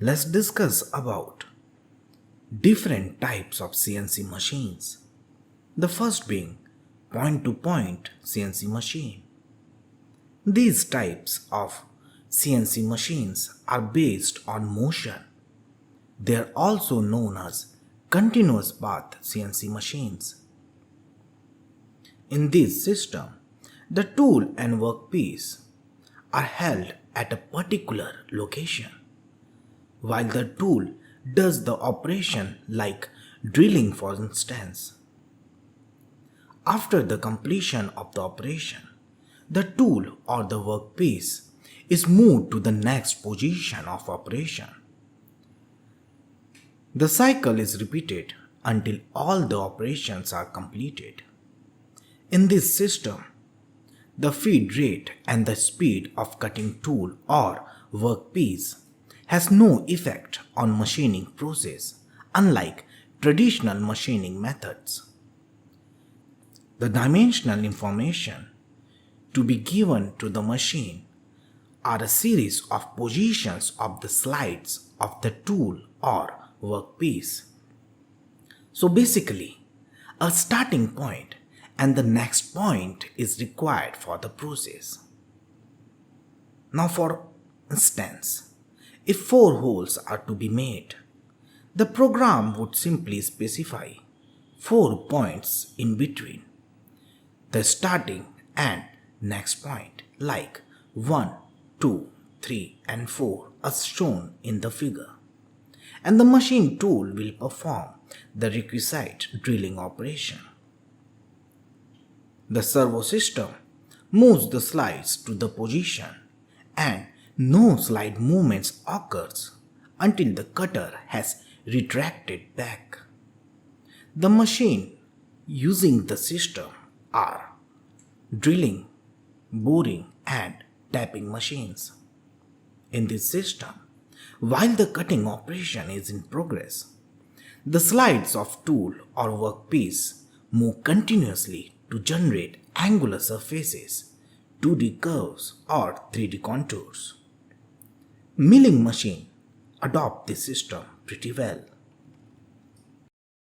Let's discuss about different types of CNC machines. The first being point-to-point CNC machine. These types of CNC machines are based on motion. They are also known as continuous path CNC machines. In this system, the tool and workpiece are held at a particular location, while the tool does the operation like drilling, for instance. After the completion of the operation, the tool or the workpiece is moved to the next position of operation. The cycle is repeated until all the operations are completed. In this system, the feed rate and the speed of cutting tool or workpiece has no effect on machining process, unlike traditional machining methods. The dimensional information to be given to the machine are a series of positions of the slides of the tool or workpiece. So basically, a starting point and the next point is required for the process. Now for instance, if 4 holes are to be made, the program would simply specify 4 points in between the starting and next point, like 1, 2, 3 and 4 as shown in the figure, and the machine tool will perform the requisite drilling operation. The servo system moves the slides to the position and no slide movements occurs until the cutter has retracted back. The machine using the system are drilling, boring and tapping machines. In this system, while the cutting operation is in progress, the slides of tool or workpiece move continuously to generate angular surfaces, 2D curves or 3D contours. Milling machine adopt this system pretty well.